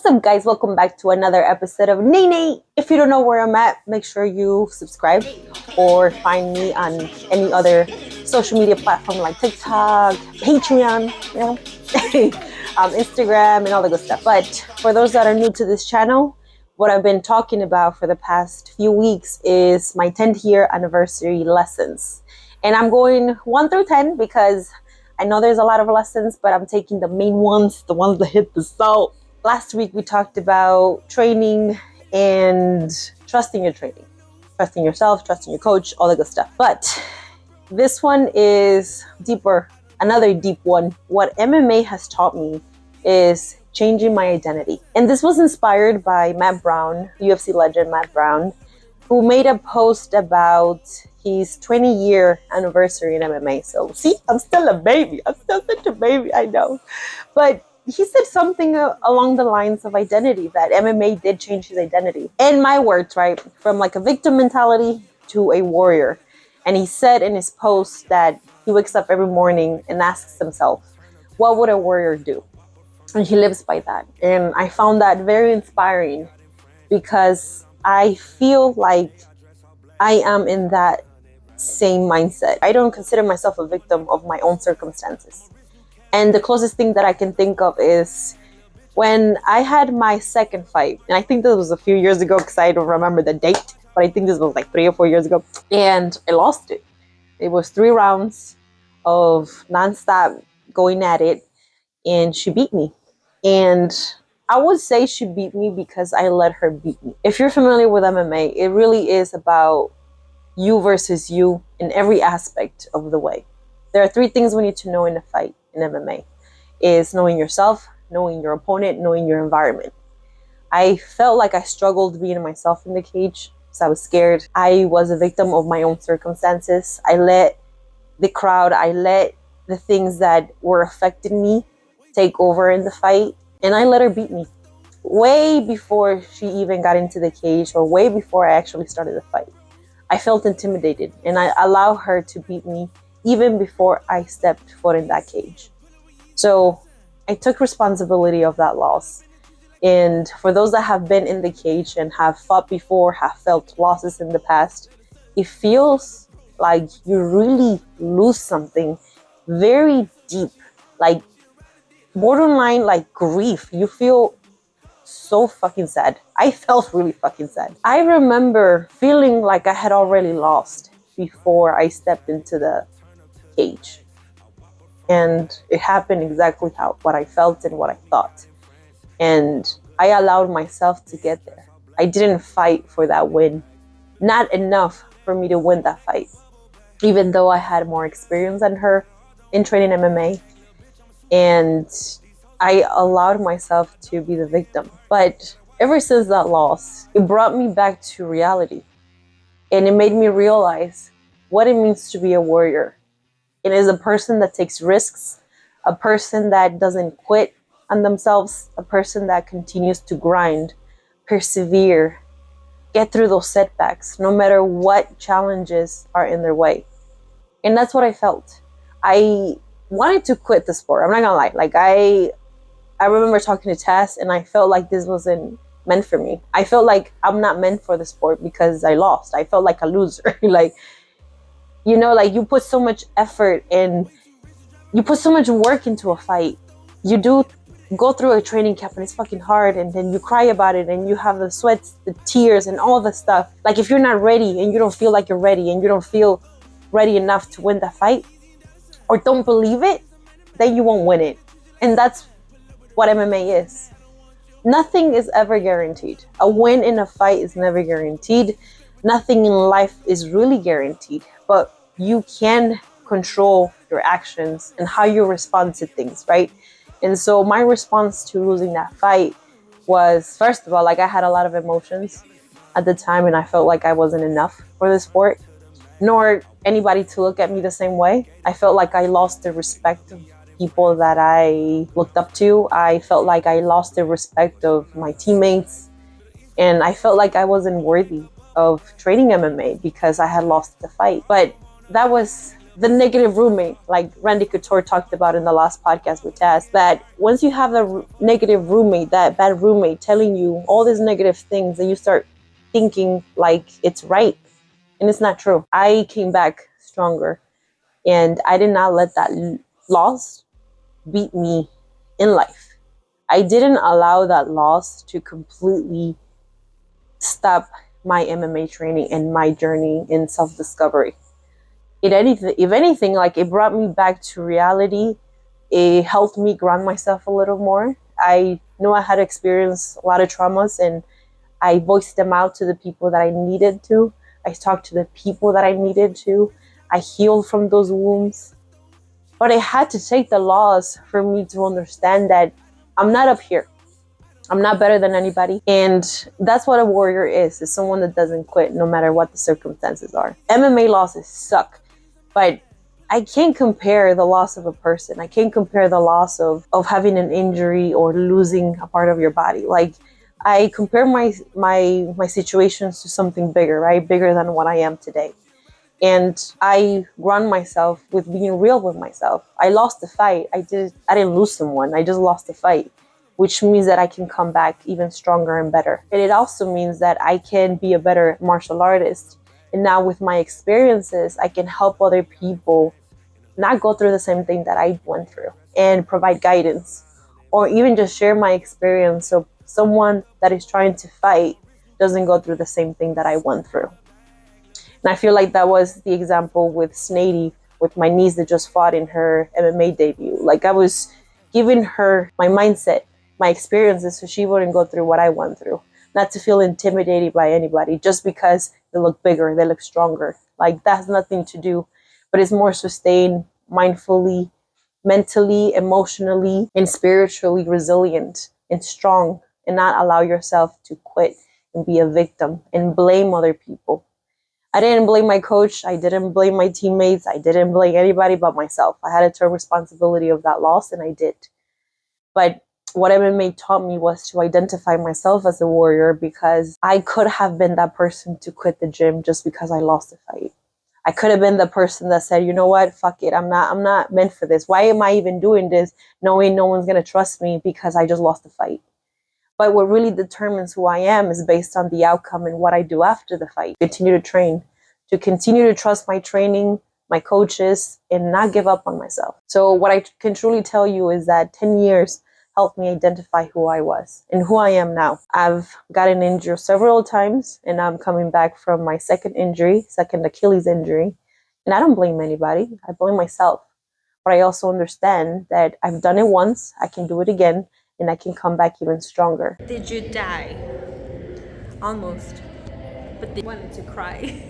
What's up, guys? Welcome back to another episode of Naynay. If you don't know where I'm at, make sure you subscribe or find me on any other social media platform like TikTok, Patreon, Instagram, and all the good stuff. But for those that are new to this channel, what I've been talking about for the past few weeks is my 10th year anniversary lessons. And I'm going 1 through 10 because I know there's a lot of lessons, but I'm taking the main ones, the ones that hit the salt. Last week, we talked about training and trusting your training, trusting yourself, trusting your coach, all the good stuff. But this one is deeper, another deep one. What MMA has taught me is changing my identity. And this was inspired by Matt Brown, UFC legend Matt Brown, who made a post about his 20-year anniversary in MMA. So see, I'm still a baby. I'm still such a baby, I know. But he said something along the lines of identity, that MMA did change his identity. In my words, right? From like a victim mentality to a warrior. And he said in his post that he wakes up every morning and asks himself, what would a warrior do? And he lives by that. And I found that very inspiring because I feel like I am in that same mindset. I don't consider myself a victim of my own circumstances. And the closest thing that I can think of is when I had my second fight. And I think this was a few years ago because I don't remember the date, but I think this was like 3 or 4 years ago. And I lost it. It was 3 rounds of nonstop going at it. And she beat me. And I would say she beat me because I let her beat me. If you're familiar with MMA, it really is about you versus you in every aspect of the way. There are 3 things we need to know in a fight in MMA. Is knowing yourself, knowing your opponent, knowing your environment. I felt like I struggled being myself in the cage because I was scared. I was a victim of my own circumstances. I let the crowd, I let the things that were affecting me take over in the fight, and I let her beat me way before she even got into the cage or way before I actually started the fight. I felt intimidated and I allowed her to beat me even before I stepped foot in that cage. So I took responsibility of that loss. And for those that have been in the cage and have fought before, have felt losses in the past, it feels like you really lose something very deep, like borderline like grief. You feel so fucking sad. I felt really fucking sad. I remember feeling like I had already lost before I stepped into the cage. And it happened exactly what I felt and what I thought. And I allowed myself to get there. I didn't fight for that win. Not enough for me to win that fight. Even though I had more experience than her in training MMA. And I allowed myself to be the victim. But ever since that loss, it brought me back to reality. And it made me realize what it means to be a warrior. It is a person that takes risks, a person that doesn't quit on themselves, a person that continues to grind, persevere, get through those setbacks, no matter what challenges are in their way. And that's what I felt. I wanted to quit the sport. I'm not gonna lie. Like I remember talking to Tess and I felt like this wasn't meant for me. I felt like I'm not meant for the sport because I lost. I felt like a loser. Like, you know, like you put so much effort and you put so much work into a fight. You do go through a training camp and it's fucking hard, and then you cry about it and you have the sweats, the tears and all the stuff. Like if you're not ready and you don't feel like you're ready and you don't feel ready enough to win the fight or don't believe it, then you won't win it. And that's what MMA is. Nothing is ever guaranteed. A win in a fight is never guaranteed. Nothing in life is really guaranteed, but you can control your actions and how you respond to things, right? And so my response to losing that fight was, first of all, like I had a lot of emotions at the time and I felt like I wasn't enough for the sport, nor anybody to look at me the same way. I felt like I lost the respect of people that I looked up to. I felt like I lost the respect of my teammates, and I felt like I wasn't worthy of training MMA because I had lost the fight. But that was the negative roommate, like Randy Couture talked about in the last podcast with Taz, that once you have the negative roommate, that bad roommate telling you all these negative things, and you start thinking like it's right, and it's not true. I came back stronger, and I did not let that loss beat me in life. I didn't allow that loss to completely stop my MMA training and my journey in self-discovery. If anything, like, it brought me back to reality. It helped me ground myself a little more. I know I had experienced a lot of traumas, and I voiced them out to the people that I needed to. I talked to the people that I needed to. I healed from those wounds. But I had to take the loss for me to understand that I'm not up here. I'm not better than anybody. And that's what a warrior is someone that doesn't quit no matter what the circumstances are. MMA losses suck, but I can't compare the loss of a person. I can't compare the loss of having an injury or losing a part of your body. Like, I compare my situations to something bigger, right? Bigger than what I am today. And I run myself with being real with myself. I lost the fight. I didn't lose someone. I just lost the fight, which means that I can come back even stronger and better. And it also means that I can be a better martial artist. And now with my experiences, I can help other people not go through the same thing that I went through and provide guidance, or even just share my experience so someone that is trying to fight doesn't go through the same thing that I went through. And I feel like that was the example with Naynay, with my niece that just fought in her MMA debut. Like, I was giving her my mindset, my experiences, so she wouldn't go through what I went through. Not to feel intimidated by anybody just because they look bigger, they look stronger. Like, that has nothing to do, but it's more sustained, mindfully, mentally, emotionally, and spiritually resilient and strong, and not allow yourself to quit and be a victim and blame other people. I didn't blame my coach. I didn't blame my teammates. I didn't blame anybody but myself. I had to take responsibility of that loss, and I did. But what MMA taught me was to identify myself as a warrior, because I could have been that person to quit the gym just because I lost the fight. I could have been the person that said, you know what, fuck it. I'm not meant for this. Why am I even doing this knowing no one's going to trust me because I just lost the fight? But what really determines who I am is based on the outcome and what I do after the fight. Continue to train, to continue to trust my training, my coaches, and not give up on myself. So what I can truly tell you is that 10 years helped me identify who I was and who I am now. I've gotten injured several times, and I'm coming back from my second Achilles injury. And I don't blame anybody. I blame myself. But I also understand that I've done it once, I can do it again, and I can come back even stronger. Did you die? Almost. But they wanted to cry.